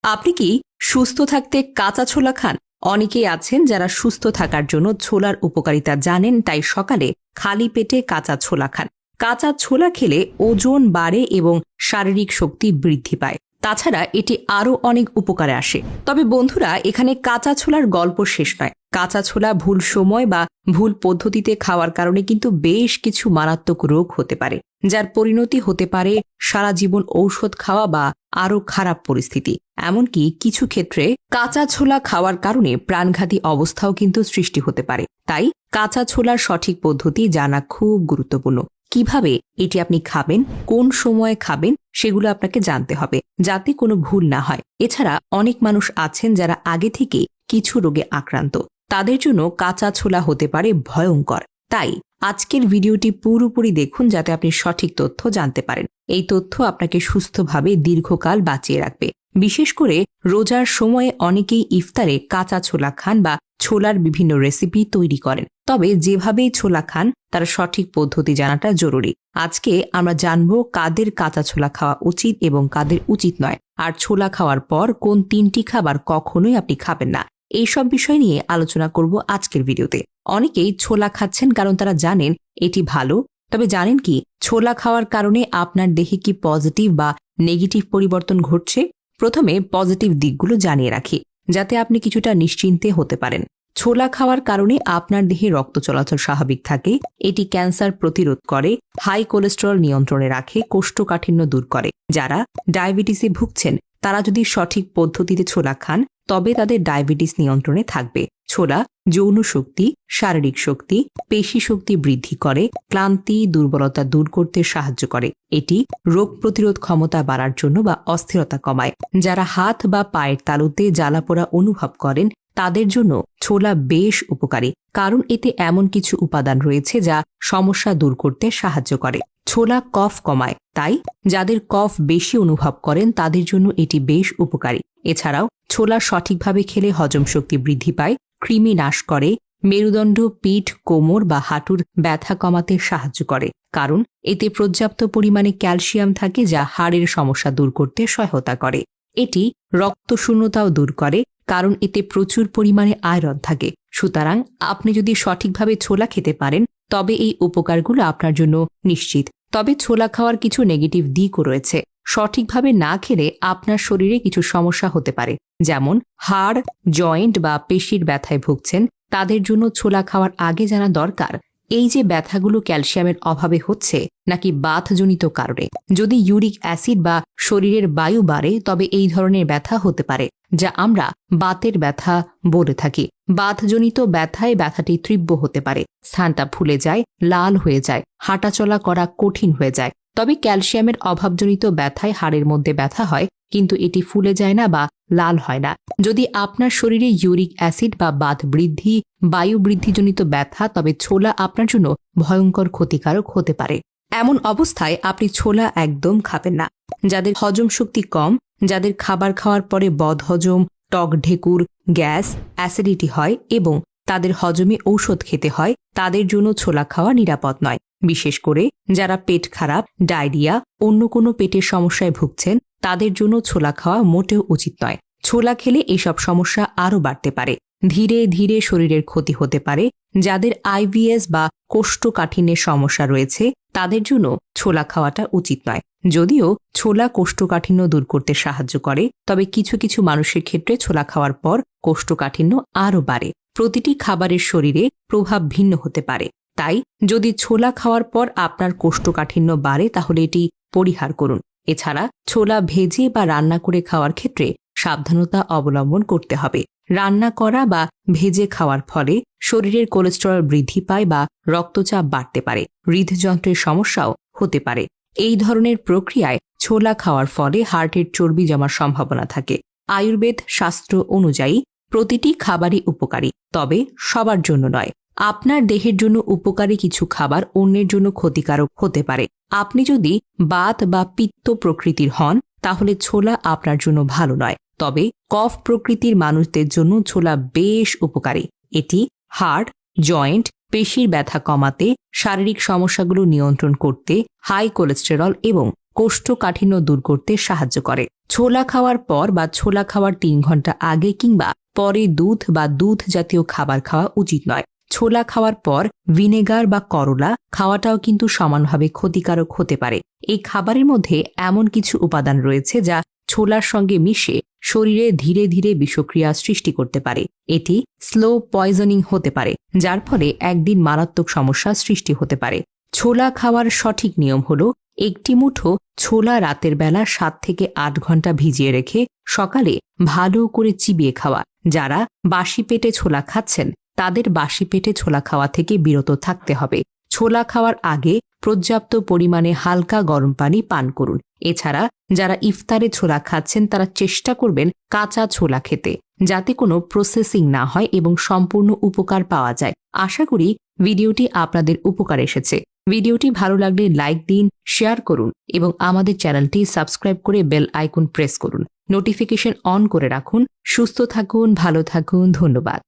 আপনি কি সুস্থ থাকতে কাঁচা ছোলা খান? অনেকেই আছেন যারা সুস্থ থাকার জন্য ছোলার উপকারিতা জানেন, তাই সকালে খালি পেটে কাঁচা ছোলা খান। কাঁচা ছোলা খেলে ওজন বাড়ে এবং শারীরিক শক্তি বৃদ্ধি পায়। তাছাড়া এটি আরও অনেক উপকারে আসে। তবে বন্ধুরা, এখানে কাঁচা ছোলার গল্প শেষ নয়। কাঁচা ছোলা ভুল সময় বা ভুল পদ্ধতিতে খাওয়ার কারণে কিন্তু বেশ কিছু মারাত্মক রোগ হতে পারে, যার পরিণতি হতে পারে সারা জীবন ঔষধ খাওয়া বা আরও খারাপ পরিস্থিতি। এমনকি কিছু ক্ষেত্রে কাঁচা ছোলা খাওয়ার কারণে প্রাণঘাতী অবস্থাও কিন্তু সৃষ্টি হতে পারে। তাই কাঁচা ছোলার সঠিক পদ্ধতি জানা খুব গুরুত্বপূর্ণ। কিভাবে এটি আপনি খাবেন, কোন সময়ে খাবেন, সেগুলো আপনাকে জানতে হবে, যাতে কোনো ভুল না হয়। এছাড়া অনেক মানুষ আছেন যারা আগে থেকে কিছু রোগে আক্রান্ত। তাদের জন্য কাঁচা ছোলা হতে পারে ভয়ঙ্কর। তাই আজকের ভিডিওটি পুরোপুরি দেখুন, যাতে আপনি সঠিক তথ্য জানতে পারেন। এই তথ্য আপনাকে সুস্থভাবে দীর্ঘকাল বাঁচিয়ে রাখবে। বিশেষ করে রোজার সময়ে অনেকেই ইফতারে কাঁচা ছোলা খান বা ছোলার বিভিন্ন রেসিপি তৈরি করেন। তবে যেভাবেই ছোলা খান, তার সঠিক পদ্ধতি জানাটা জরুরি। আজকে আমরা জানব কাদের কাঁচা ছোলা খাওয়া উচিত এবং কাদের উচিত নয়, আর ছোলা খাওয়ার পর কোন 3টি খাবার কখনোই আপনি খাবেন না। এইসব বিষয় নিয়ে আলোচনা করব আজকের ভিডিওতে। অনেকেই ছোলা খাচ্ছেন কারণ তারা জানেন এটি ভালো। তবে জানেন কি, ছোলা খাওয়ার কারণে আপনার দেহে কি পজিটিভ বা নেগেটিভ পরিবর্তন ঘটছে? প্রথমে পজিটিভ দিকগুলো জানিয়ে রাখি, যাতে আপনি কিছুটা নিশ্চিন্তে হতে পারেন। ছোলা খাওয়ার কারণে আপনার দেহে রক্ত চলাচল স্বাভাবিক থাকে। এটি ক্যান্সার প্রতিরোধ করে, হাই কোলেস্টেরল নিয়ন্ত্রণে রাখে, কোষ্ঠকাঠিন্য দূর করে। যারা ডায়াবেটিসে ভুগছেন, তারা যদি সঠিক পদ্ধতিতে ছোলা খান, তবে তাদের ডায়াবেটিস নিয়ন্ত্রণে থাকবে। ছোলা যৌন শক্তি, শারীরিক শক্তি, পেশি শক্তি বৃদ্ধি করে, ক্লান্তি দুর্বলতা দূর করতে সাহায্য করে। এটি রোগ প্রতিরোধ ক্ষমতা বাড়ার জন্য বা অস্থিরতা কমায়। যারা হাত বা পায়ের তালুতে জ্বালাপোড়া অনুভব করেন, তাদের জন্য ছোলা বেশ উপকারী, কারণ এতে এমন কিছু উপাদান রয়েছে যা সমস্যা দূর করতে সাহায্য করে। ছোলা কফ কমায়, তাই যাদের কফ বেশি অনুভব করেন তাদের জন্য এটি বেশ উপকারী। এছাড়াও ছোলা সঠিকভাবে খেলে হজম শক্তি বৃদ্ধি পায়, কৃমি নাশ করে, মেরুদণ্ড, পিঠ, কোমর বা হাঁটুর ব্যথা কমাতে সাহায্য করে, কারণ এতে পর্যাপ্ত পরিমাণে ক্যালসিয়াম থাকে যা হাড়ের সমস্যা দূর করতে সহায়তা করে। এটি রক্তশূন্যতাও দূর করে, কারণ এতে প্রচুর পরিমাণে আয়রন থাকে। সুতরাং আপনি যদি সঠিকভাবে ছোলা খেতে পারেন, তবে এই উপকারগুলো আপনার জন্য নিশ্চিত। তবে ছোলা খাওয়ার কিছু নেগেটিভ দিকও রয়েছে। সঠিকভাবে না খেলে আপনার শরীরে কিছু সমস্যা হতে পারে, যেমন হাড়, জয়েন্ট বা পেশির ব্যথায় ভুগছেন, তাদের জন্য ছোলা খাওয়ার আগে জানা দরকার এই যে ব্যথাগুলো ক্যালসিয়ামের অভাবে হচ্ছে নাকি বাতজনিত কারণে। যদি ইউরিক অ্যাসিড বা শরীরের বায়ু বাড়ে, তবে এই ধরনের ব্যথা হতে পারে, যা আমরা বাতের ব্যথা বলে থাকি। বাতজনিত ব্যথায় ব্যথাটি তীব্র হতে পারে, স্থানটা ফুলে যায়, লাল হয়ে যায়, হাঁটাচলা করা কঠিন হয়ে যায়। তবে ক্যালসিয়ামের অভাবজনিত ব্যথায় হাড়ের মধ্যে ব্যথা হয়, কিন্তু এটি ফুলে যায় না বা লাল হয় না। যদি আপনার শরীরে ইউরিক অ্যাসিড বা বাত বৃদ্ধি, বায়ু বৃদ্ধিজনিত ব্যথা, তবে ছোলা আপনার জন্য ভয়ঙ্কর ক্ষতিকারক হতে পারে। এমন অবস্থায় আপনি ছোলা একদম খাবেন না। যাদের হজম শক্তি কম, যাদের খাবার খাওয়ার পরে বদহজম, টক ঢেকুর, গ্যাস, অ্যাসিডিটি হয় এবং তাদের হজমে ঔষধ খেতে হয়, তাদের জন্য ছোলা খাওয়া নিরাপদ নয়। বিশেষ করে যারা পেট খারাপ, ডায়রিয়া, অন্য কোনো পেটের সমস্যায় ভুগছেন, তাদের জন্য ছোলা খাওয়া মোটেও উচিত নয়। ছোলা খেলে এসব সমস্যা আরও বাড়তে পারে। ধীরে ধীরে শরীরের ক্ষতি হতে পারে। যাদের আইবিএস বা কোষ্ঠকাঠিন্যের সমস্যা রয়েছে, তাদের জন্য ছোলা খাওয়াটা উচিত নয়। যদিও ছোলা কোষ্ঠকাঠিন্য দূর করতে সাহায্য করে, তবে কিছু কিছু মানুষের ক্ষেত্রে ছোলা খাওয়ার পর কোষ্ঠকাঠিন্য আরও বাড়ে। প্রতিটি খাবারের শরীরে প্রভাব ভিন্ন হতে পারে। তাই যদি ছোলা খাওয়ার পর আপনার কোষ্ঠকাঠিন্য বাড়ে, তাহলে এটি পরিহার করুন। এছাড়া ছোলা ভেজে বা রান্না করে খাওয়ার ক্ষেত্রে সাবধানতা অবলম্বন করতে হবে। রান্না করা বা ভেজে খাওয়ার ফলে শরীরের কোলেস্টেরল বৃদ্ধি পায় বা রক্তচাপ বাড়তে পারে, হৃদযন্ত্রের সমস্যাও হতে পারে। এই ধরনের প্রক্রিয়ায় ছোলা খাওয়ার ফলে হার্টের চর্বি জমার সম্ভাবনা থাকে। আয়ুর্বেদ শাস্ত্র অনুযায়ী প্রতিটি খাবারই উপকারী, তবে সবার জন্য নয়। আপনার দেহের জন্য উপকারী কিছু খাবার অন্যের জন্য ক্ষতিকারক হতে পারে। আপনি যদি বাত বা পিত্ত প্রকৃতির হন, তাহলে ছোলা আপনার জন্য ভালো নয়। তবে কফ প্রকৃতির মানুষদের জন্য ছোলা বেশ উপকারী। এটি হাড়, জয়েন্ট, পেশির ব্যথা কমাতে, শারীরিক সমস্যাগুলো নিয়ন্ত্রণ করতে, হাই কোলেস্টেরল এবং কোষ্ঠকাঠিন্য দূর করতে সাহায্য করে। ছোলা খাওয়ার পর বা ছোলা খাওয়ার 3 ঘন্টা আগে কিংবা পরে দুধ বা দুধ জাতীয় খাবার খাওয়া উচিত নয়। ছোলা খাওয়ার পর ভিনেগার বা করলা খাওয়াটাও কিন্তু সমানভাবে ক্ষতিকারক হতে পারে। এই খাবারের মধ্যে এমন কিছু উপাদান রয়েছে যা ছোলার সঙ্গে মিশে শরীরে ধীরে ধীরে বিষক্রিয়া সৃষ্টি করতে পারে। এটি স্লো পয়জনিং হতে পারে, যার ফলে একদিন মারাত্মক সমস্যা সৃষ্টি হতে পারে। ছোলা খাওয়ার সঠিক নিয়ম হলো একটি মুঠো ছোলা রাতের বেলা 7 থেকে 8 ঘন্টা ভিজিয়ে রেখে সকালে ভালো করে চিবিয়ে খাওয়া। যারা বাসি পেটে ছোলা খাচ্ছেন তাদের বাসি পেটে ছোলা খাওয়া থেকে বিরত থাকতে হবে। ছোলা খাওয়ার আগে পর্যাপ্ত পরিমাণে হালকা গরম পানি পান করুন। এছাড়া যারা ইফতারে ছোলা খাচ্ছেন তারা চেষ্টা করবেন কাঁচা ছোলা খেতে, যাতে কোনো প্রসেসিং না হয় এবং সম্পূর্ণ উপকার পাওয়া যায়। আশা করি ভিডিওটি আপনাদের উপকার এসেছে। ভিডিওটি ভালো লাগলে লাইক দিন, শেয়ার করুন এবং আমাদের চ্যানেলটি সাবস্ক্রাইব করে বেল আইকন প্রেস করুন। নোটিফিকেশন অন করে রাখুন। সুস্থ থাকুন, ভালো থাকুন। ধন্যবাদ।